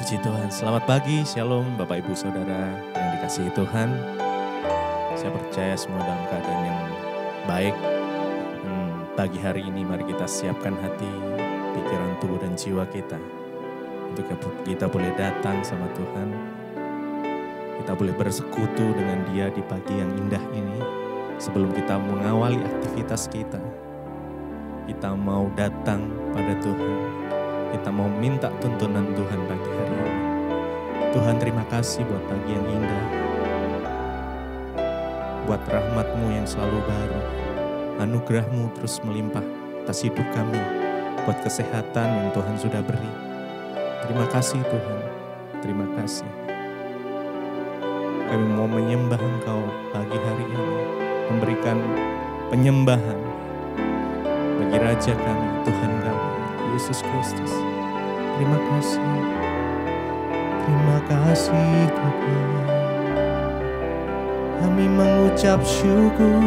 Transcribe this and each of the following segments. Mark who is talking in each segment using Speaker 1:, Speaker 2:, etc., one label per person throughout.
Speaker 1: Puji Tuhan, selamat pagi, shalom Bapak Ibu Saudara yang dikasihi Tuhan. Saya percaya semua dalam keadaan yang baik. Pagi hari ini mari kita siapkan hati, pikiran, tubuh dan jiwa kita. Untuk kita boleh datang sama Tuhan. Kita boleh bersekutu dengan Dia di pagi yang indah ini. Sebelum kita mengawali aktivitas kita, kita mau datang pada Tuhan. Kita mau minta tuntunan Tuhan pagi hari ini. Tuhan, terima kasih buat pagi yang indah. Buat rahmat-Mu yang selalu baru. Anugerah-Mu terus melimpah atas hidup kami. Buat kesehatan yang Tuhan sudah beri. Terima kasih Tuhan. Terima kasih. Kami mau menyembah Engkau pagi hari ini. Memberikan penyembahan bagi Raja kami, Tuhan kami, Yesus Kristus. Terima kasih. Terima kasih Tuhan. Kami mengucap syukur.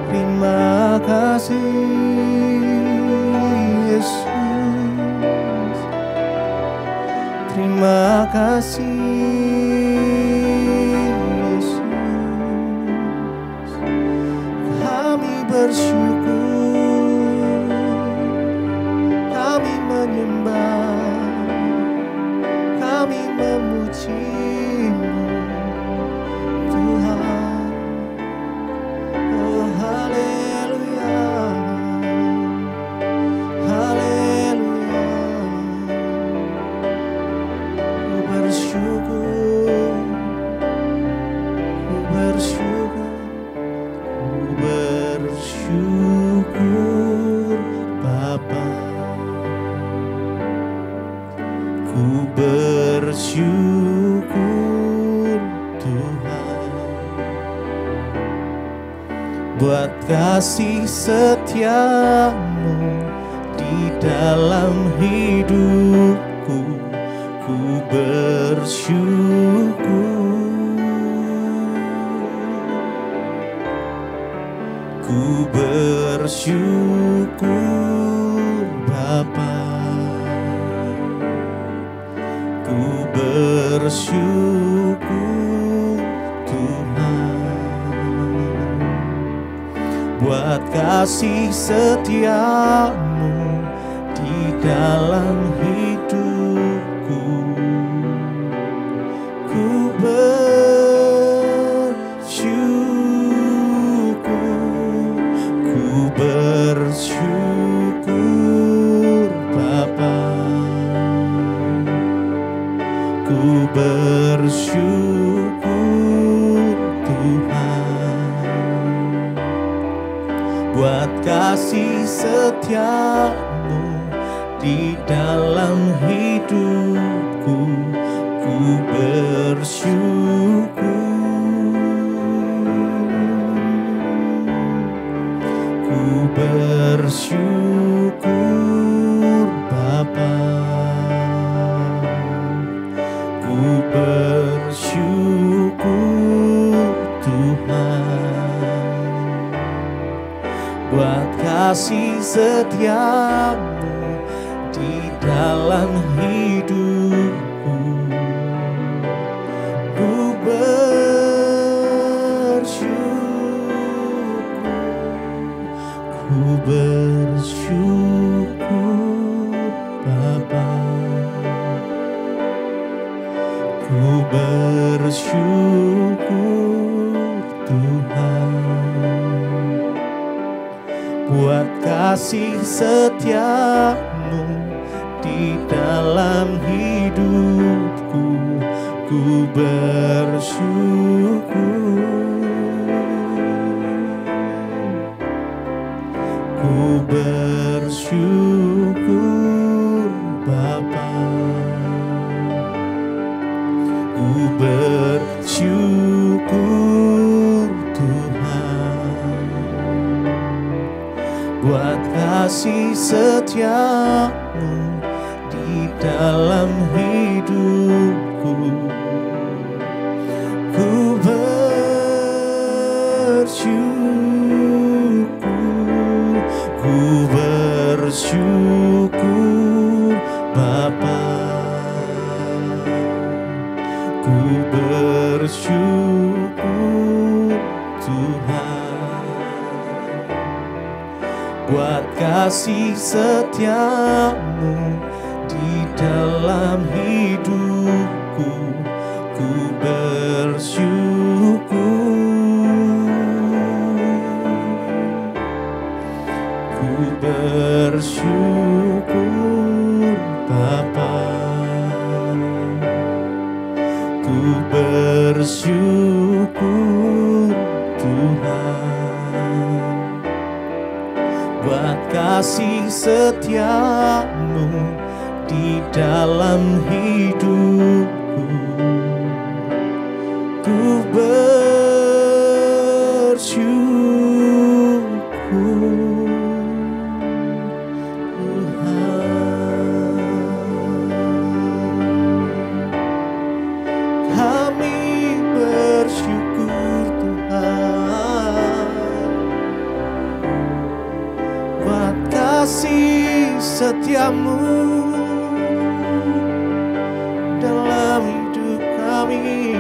Speaker 1: Terima kasih Yesus. Terima kasih Yesus. Kami bersyukur. Kami menyembah. Kami memuji-Mu Tuhan. Oh haleluya. Haleluya. Ku bersyukur. Ku bersyukur. Ku bersyukur Bapa. Ku bersyukur Tuhan buat kasih setia-Mu di dalam hidupku. Ku bersyukur. Ku bersyukur Bapa. Ku bersyukur Tuhan buat kasih setia-Mu di dalam hidupku. Ku bersyukur. Ku bersyukur Bapa. Ku bersyukur Tuhan buat kasih setia-Mu di dalam hidupku. Ku bersyukur. Ku bersyukur Bapa. Ku bersyukur Tuhan buat kasih setia-Mu di dalam hidupku. Ku bersyukur. Ku bersyukur Bapa. Ku bersyukur Tuhan buat kasih setia-Mu di dalam hidupku. Ku bersyukur. Ku bersyukur Bapa. Ku bersyukur Tuhan buat kasih setia-Mu di dalam hidupku. Ku bersyukur. Ku bersyukur buat kasih setiamu di dalam hidupku. Ku bersyukur, ku bersyukur Bapa, ku bersyukur Tuhan buat kasih setiamu di dalam hidupku. Ku bersyukur Tuhan. Kami bersyukur Tuhan buat kasih setiamu dalam hidup kami.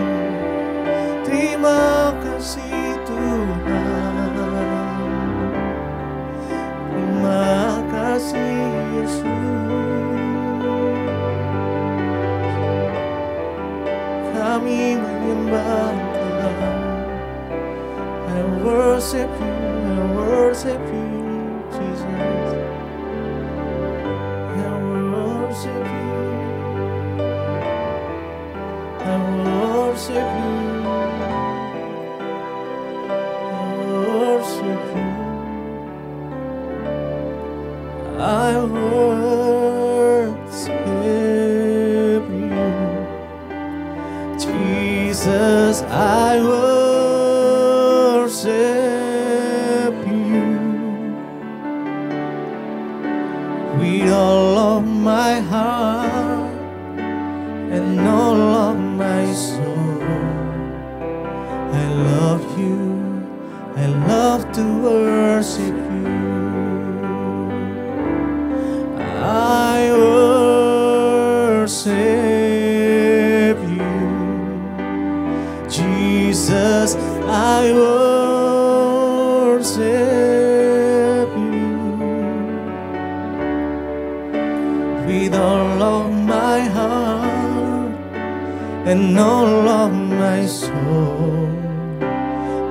Speaker 1: Terima kasih Tuhan, terima kasih Yesus. Kami menyembah Tuhan. I worship you Jesus. I worship you, I worship you. I worship you, Jesus. I worship you with all of my heart and all of my soul. I love you, I love to worship you. I worship you, Jesus. I worship you with all of my heart and all of my soul.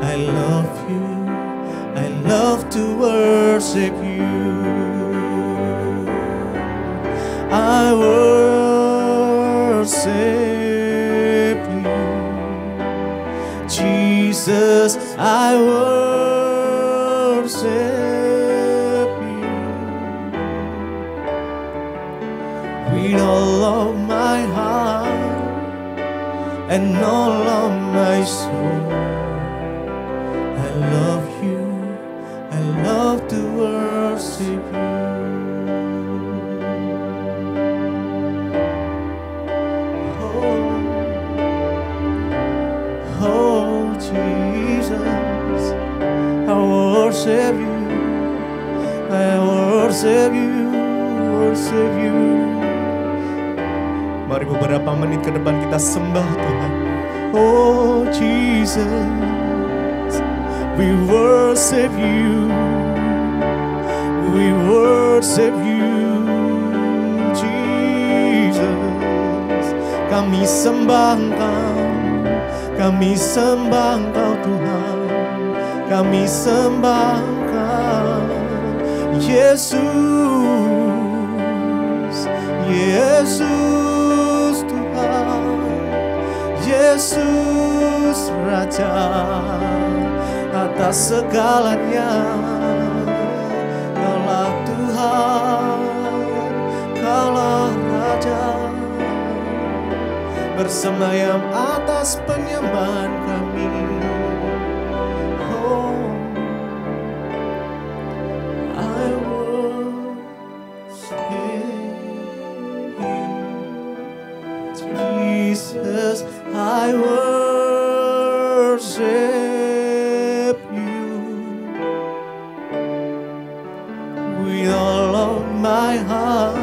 Speaker 1: I love you, I love to worship you. I worship you, Jesus. I worship you with all of my heart and all of my soul. I love you, I love to worship you. Oh Jesus, I worship you, I worship you, worship you. Mari beberapa menit ke depan kita sembah Tuhan. Oh Jesus, we worship you, we worship you, Jesus. Kami sembah Engkau, kami sembah Engkau Tuhan, kami sembah Engkau Yesus, Yesus Tuhan, Yesus Raja atas segalanya. Kaulah Tuhan, Kaulah Raja, bersemayam atas penyembahan kami. Oh, I worship you, Jesus. I worship you with all of my heart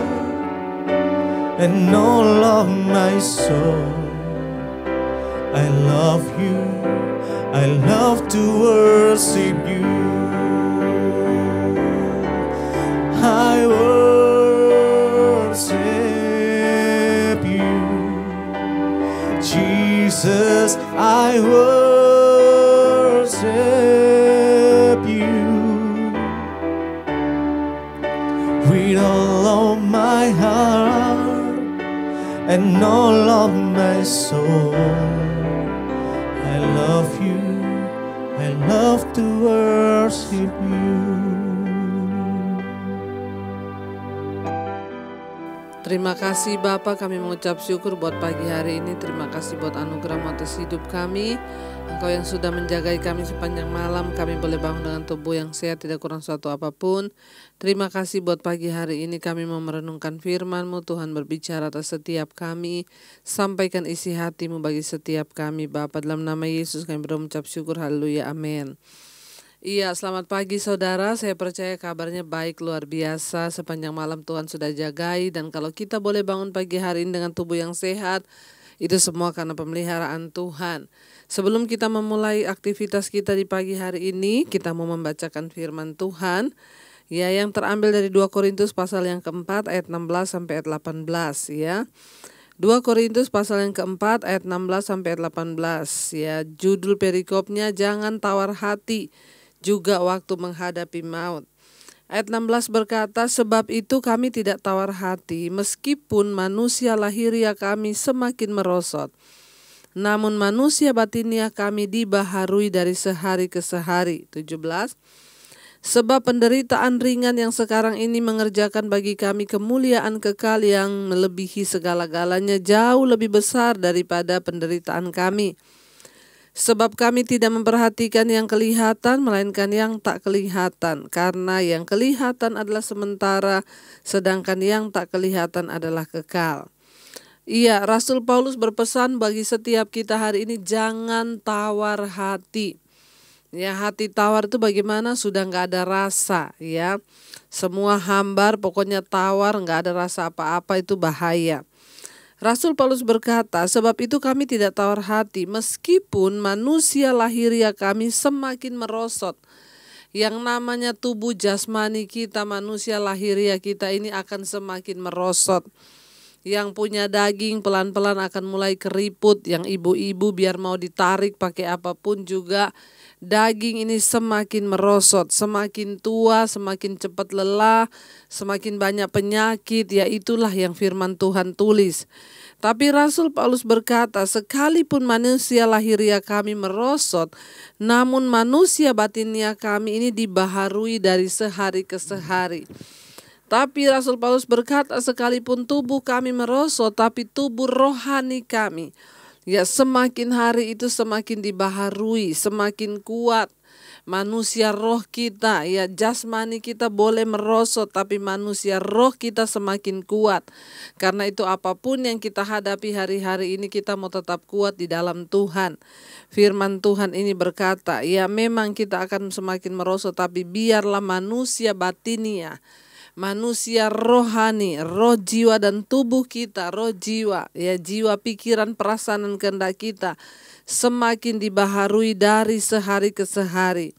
Speaker 1: and all of my soul. I love you, I love to worship you. worship you with all of my heart and all of my soul. I love you, I love to worship you.
Speaker 2: Terima kasih Bapa, kami mengucap syukur buat pagi hari ini. Terima kasih buat anugerah atas hidup kami. Engkau yang sudah menjagai kami sepanjang malam. Kami boleh bangun dengan tubuh yang sehat, tidak kurang suatu apapun. Terima kasih buat pagi hari ini kami mau merenungkan firman-Mu. Tuhan berbicara atas setiap kami. Sampaikan isi hati-Mu bagi setiap kami Bapa. Dalam nama Yesus kami berdoa mengucap syukur. Haleluya, amin. Iya, selamat pagi saudara. Saya percaya kabarnya baik, luar biasa. Sepanjang malam Tuhan sudah jagai. Dan kalau kita boleh bangun pagi hari ini dengan tubuh yang sehat, itu semua karena pemeliharaan Tuhan. Sebelum kita memulai aktivitas kita di pagi hari ini, kita mau membacakan firman Tuhan, ya, yang terambil dari 2 Korintus pasal yang keempat ayat 16 sampai ayat 18 ya. 2 Korintus pasal yang keempat ayat 16 sampai ayat 18 ya. Judul perikopnya, jangan tawar hati juga waktu menghadapi maut. Ayat 16 berkata, sebab itu kami tidak tawar hati meskipun manusia lahiriah kami semakin merosot. Namun manusia batiniah kami dibaharui dari sehari ke sehari. 17. Sebab penderitaan ringan yang sekarang ini mengerjakan bagi kami kemuliaan kekal yang melebihi segala-galanya, jauh lebih besar daripada penderitaan kami. Sebab kami tidak memperhatikan yang kelihatan, melainkan yang tak kelihatan. Karena yang kelihatan adalah sementara, sedangkan yang tak kelihatan adalah kekal. Iya, Rasul Paulus berpesan bagi setiap kita hari ini, jangan tawar hati. Ya, hati tawar itu bagaimana? Sudah gak ada rasa, ya. Semua hambar, pokoknya tawar, gak ada rasa apa-apa, itu bahaya. Rasul Paulus berkata, sebab itu kami tidak tawar hati meskipun manusia lahiriah kami semakin merosot. Yang namanya tubuh jasmani kita, manusia lahiriah kita ini akan semakin merosot. Yang punya daging pelan-pelan akan mulai keriput. Yang ibu-ibu biar mau ditarik pakai apapun juga, daging ini semakin merosot, semakin tua, semakin cepat lelah, semakin banyak penyakit. Ya, itulah yang firman Tuhan tulis. Tapi Rasul Paulus berkata, sekalipun manusia lahiriah kami merosot, namun manusia batiniah kami ini dibaharui dari sehari ke sehari. Tapi Rasul Paulus berkata, sekalipun tubuh kami merosot, tapi tubuh rohani kami, ya, semakin hari itu semakin dibaharui, semakin kuat. Manusia roh kita, ya, jasmani kita boleh merosot, tapi manusia roh kita semakin kuat. Karena itu apapun yang kita hadapi hari-hari ini, kita mau tetap kuat di dalam Tuhan. Firman Tuhan ini berkata, ya, memang kita akan semakin merosot, tapi biarlah manusia batiniah, manusia rohani, roh jiwa dan tubuh kita, roh jiwa, ya, jiwa, pikiran, perasaan dan kehendak kita semakin dibaharui dari sehari ke sehari.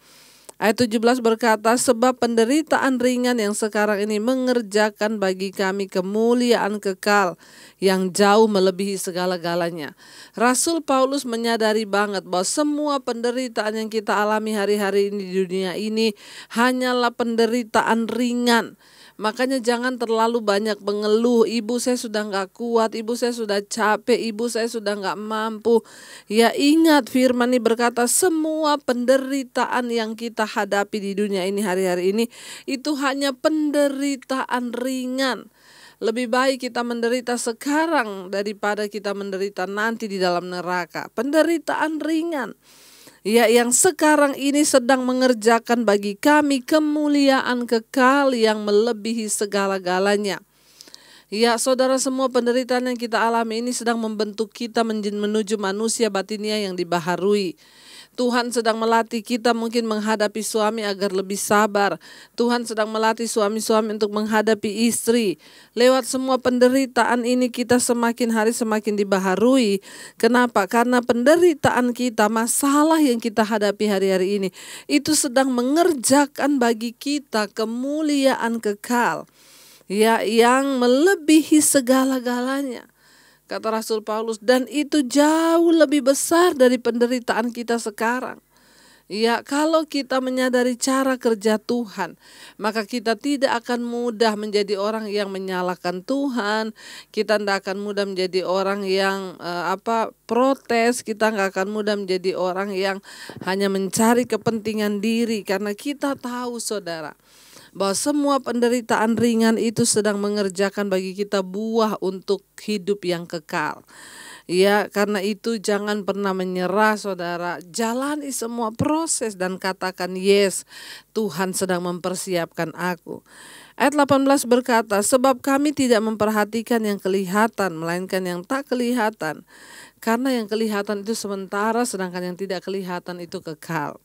Speaker 2: Ayat 17 berkata, sebab penderitaan ringan yang sekarang ini mengerjakan bagi kami kemuliaan kekal yang jauh melebihi segala-galanya. Rasul Paulus menyadari banget bahwa semua penderitaan yang kita alami hari-hari ini di dunia ini hanyalah penderitaan ringan. Makanya jangan terlalu banyak mengeluh, ibu saya sudah gak kuat, ibu saya sudah capek, ibu saya sudah gak mampu. Ya, ingat firman ini berkata, semua penderitaan yang kita hadapi di dunia ini hari-hari ini, itu hanya penderitaan ringan. Lebih baik kita menderita sekarang daripada kita menderita nanti di dalam neraka. Penderitaan ringan, ya, yang sekarang ini sedang mengerjakan bagi kami kemuliaan kekal yang melebihi segala-galanya. Ya, saudara, semua penderitaan yang kita alami ini sedang membentuk kita menuju manusia batiniah yang dibaharui. Tuhan sedang melatih kita mungkin menghadapi suami agar lebih sabar. Tuhan sedang melatih suami-suami untuk menghadapi istri. Lewat semua penderitaan ini kita semakin hari semakin dibaharui. Kenapa? Karena penderitaan kita, masalah yang kita hadapi hari-hari ini, itu sedang mengerjakan bagi kita kemuliaan kekal, ya, yang melebihi segala-galanya. Kata Rasul Paulus, dan itu jauh lebih besar dari penderitaan kita sekarang. Ya, kalau kita menyadari cara kerja Tuhan, maka kita tidak akan mudah menjadi orang yang menyalahkan Tuhan. Kita tidak akan mudah menjadi orang yang protes. Kita nggak akan mudah menjadi orang yang hanya mencari kepentingan diri, karena kita tahu, saudara, bahwa semua penderitaan ringan itu sedang mengerjakan bagi kita buah untuk hidup yang kekal. Ya, karena itu jangan pernah menyerah, saudara. Jalani semua proses dan katakan, yes, Tuhan sedang mempersiapkan aku. Ayat 18 berkata, sebab kami tidak memperhatikan yang kelihatan, melainkan yang tak kelihatan. Karena yang kelihatan itu sementara, sedangkan yang tidak kelihatan itu kekal.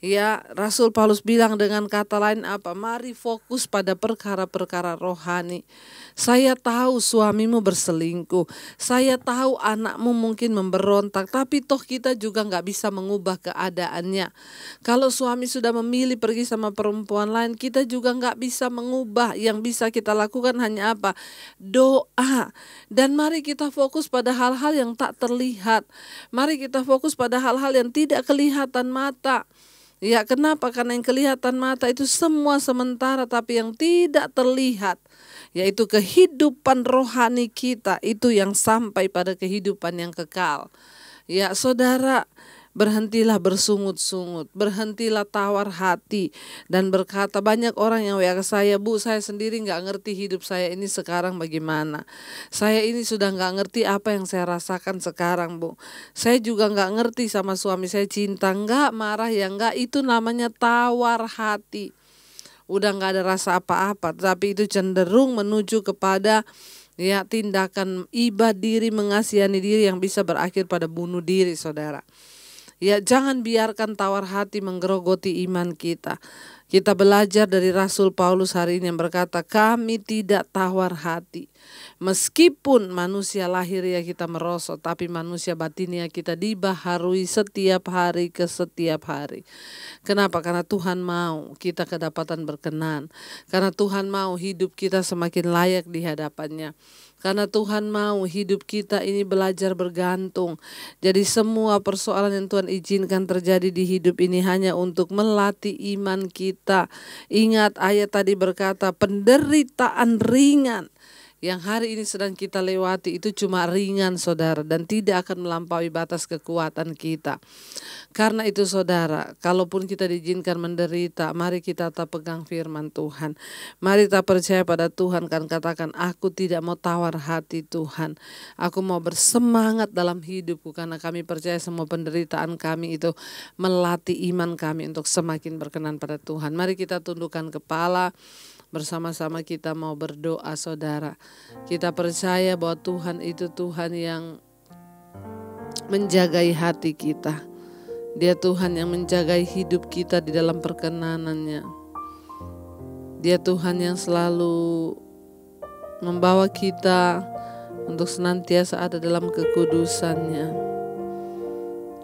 Speaker 2: Ya, Rasul Paulus bilang dengan kata lain apa? Mari fokus pada perkara-perkara rohani. Saya tahu suamimu berselingkuh. Saya tahu anakmu mungkin memberontak. Tapi toh kita juga gak bisa mengubah keadaannya. Kalau suami sudah memilih pergi sama perempuan lain, kita juga gak bisa mengubah. Yang bisa kita lakukan hanya apa? Doa. Dan mari kita fokus pada hal-hal yang tak terlihat. Mari kita fokus pada hal-hal yang tidak kelihatan mata. Ya, kenapa? Karena yang kelihatan mata itu semua sementara, tapi yang tidak terlihat, yaitu kehidupan rohani kita, itu yang sampai pada kehidupan yang kekal. Ya, saudara, berhentilah bersungut-sungut, berhentilah tawar hati dan berkata, banyak orang yang WA ke saya, Bu, saya sendiri gak ngerti hidup saya ini sekarang bagaimana. Saya ini sudah gak ngerti apa yang saya rasakan sekarang, Bu. Saya juga gak ngerti sama suami saya, cinta gak, marah ya gak, itu namanya tawar hati. Udah gak ada rasa apa-apa, tapi itu cenderung menuju kepada tindakan iba diri, mengasihani diri yang bisa berakhir pada bunuh diri, saudara. Ya, jangan biarkan tawar hati menggerogoti iman kita. Kita belajar dari Rasul Paulus hari ini yang berkata, kami tidak tawar hati. Meskipun manusia lahiriah kita merosot, tapi manusia batinia kita dibaharui setiap hari ke setiap hari. Kenapa? Karena Tuhan mau kita kedapatan berkenan. Karena Tuhan mau hidup kita semakin layak di hadapannya. Karena Tuhan mau hidup kita ini belajar bergantung. Jadi semua persoalan yang Tuhan izinkan terjadi di hidup ini hanya untuk melatih iman kita. Ingat ayat tadi berkata, penderitaan ringan yang hari ini sedang kita lewati itu cuma ringan, saudara, dan tidak akan melampaui batas kekuatan kita. Karena itu, saudara, kalaupun kita diizinkan menderita, mari kita tetap pegang firman Tuhan. Mari kita percaya pada Tuhan, kan katakan, aku tidak mau tawar hati Tuhan. Aku mau bersemangat dalam hidupku, karena kami percaya semua penderitaan kami itu melatih iman kami untuk semakin berkenan pada Tuhan. Mari kita tundukkan kepala. Bersama-sama kita mau berdoa, saudara. Kita percaya bahwa Tuhan itu Tuhan yang menjagai hati kita. Dia Tuhan yang menjagai hidup kita di dalam perkenanannya. Dia Tuhan yang selalu membawa kita untuk senantiasa ada dalam kekudusannya.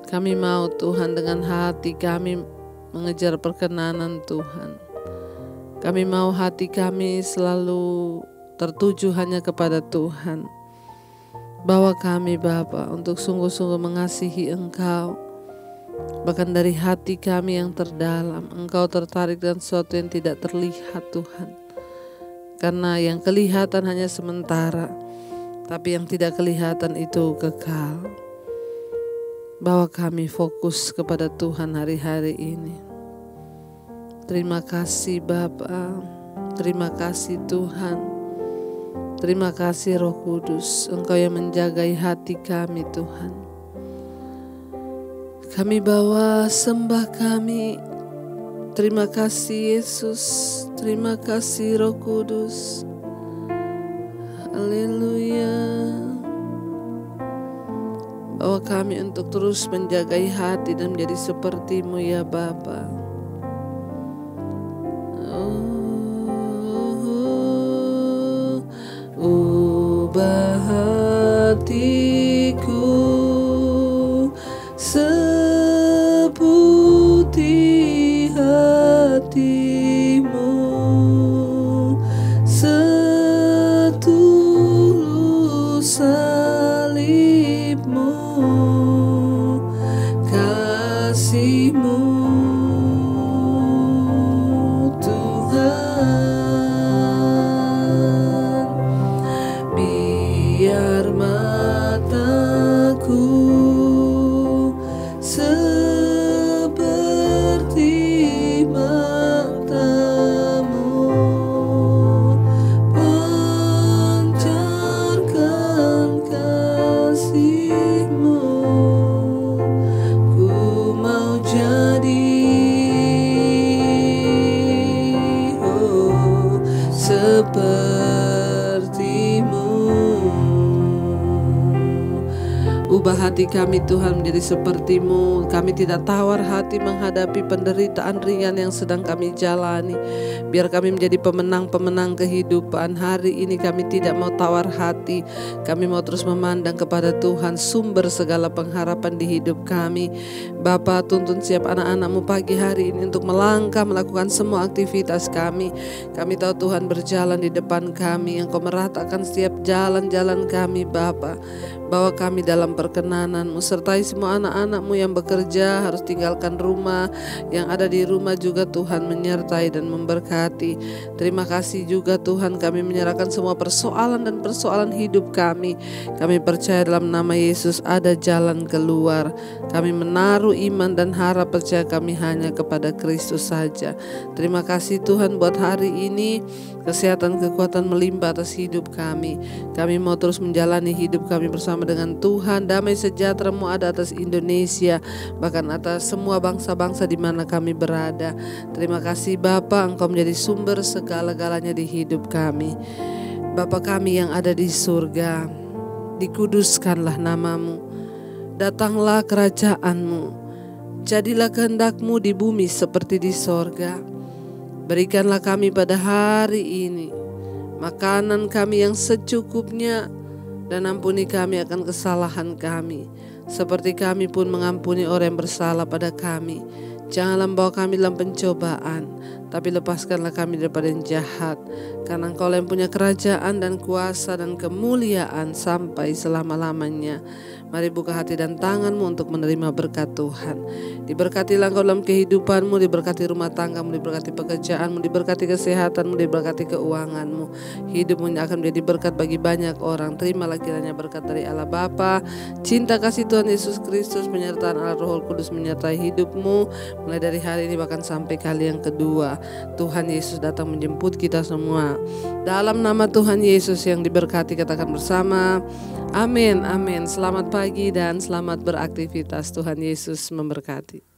Speaker 2: Kami mau Tuhan dengan hati kami mengejar perkenanan Tuhan. Kami mau hati kami selalu tertuju hanya kepada Tuhan. Bawa kami Bapa untuk sungguh-sungguh mengasihi Engkau. Bahkan dari hati kami yang terdalam, Engkau tertarik dengan sesuatu yang tidak terlihat, Tuhan. Karena yang kelihatan hanya sementara, tapi yang tidak kelihatan itu kekal. Bawa kami fokus kepada Tuhan hari-hari ini. Terima kasih Bapa, terima kasih Tuhan, terima kasih Roh Kudus, Engkau yang menjagai hati kami Tuhan. Kami bawa sembah kami, terima kasih Yesus, terima kasih Roh Kudus, haleluya. Bawa kami untuk terus menjagai hati dan menjadi seperti-Mu ya Bapa. Ubah hatiku seputih hati-Mu, setulus salib-Mu, kasih-Mu seperti-Mu. Ubah hati kami Tuhan menjadi seperti-Mu. Kami tidak tawar hati menghadapi penderitaan ringan yang sedang kami jalani. Biar kami menjadi pemenang-pemenang kehidupan. Hari ini kami tidak mau tawar hati. Kami mau terus memandang kepada Tuhan, sumber segala pengharapan di hidup kami. Bapa, tuntun siap anak-anak-Mu pagi hari ini untuk melangkah, melakukan semua aktivitas kami. Kami tahu Tuhan berjalan di depan kami. Engkau meratakan setiap jalan-jalan kami Bapa. Bawa kami dalam perkenanan-Mu, sertai semua anak-anak-Mu yang bekerja harus tinggalkan rumah, yang ada di rumah juga Tuhan menyertai dan memberkati. Terima kasih juga Tuhan, kami menyerahkan semua persoalan dan persoalan hidup kami. Kami percaya dalam nama Yesus ada jalan keluar. Kami menaruh iman dan harap percaya kami hanya kepada Kristus saja. Terima kasih Tuhan buat hari ini, kesehatan kekuatan melimpah atas hidup kami. Kami mau terus menjalani hidup kami bersama dengan Tuhan. Damai sejahtera-Mu ada atas Indonesia, bahkan atas semua bangsa-bangsa di mana kami berada. Terima kasih Bapa, Engkau menjadi sumber segala-galanya di hidup kami. Bapa kami yang ada di surga, dikuduskanlah nama-Mu, datanglah kerajaan-Mu, jadilah kehendak-Mu di bumi seperti di sorga. Berikanlah kami pada hari ini makanan kami yang secukupnya, dan ampuni kami akan kesalahan kami, seperti kami pun mengampuni orang yang bersalah pada kami. Janganlah membawa kami dalam pencobaan, tapi lepaskanlah kami daripada yang jahat. Karena Engkau yang punya kerajaan dan kuasa dan kemuliaan sampai selama-lamanya. Mari buka hati dan tangan-Mu untuk menerima berkat Tuhan. Diberkatilah Engkau dalam kehidupan-Mu, diberkati rumah tangga-Mu, diberkati pekerjaan-Mu, diberkati kesehatan-Mu, diberkati keuangan-Mu. Hidup-Mu akan menjadi berkat bagi banyak orang. Terimalah kiranya berkat dari Allah Bapa, cinta kasih Tuhan Yesus Kristus, penyertaan Allah Roh Kudus menyertai hidup-Mu mulai dari hari ini bahkan sampai kali yang kedua. Tuhan Yesus datang menjemput kita semua. Dalam nama Tuhan Yesus yang diberkati, katakan bersama, amin, amin. Selamat pagi dan selamat beraktivitas. Tuhan Yesus memberkati.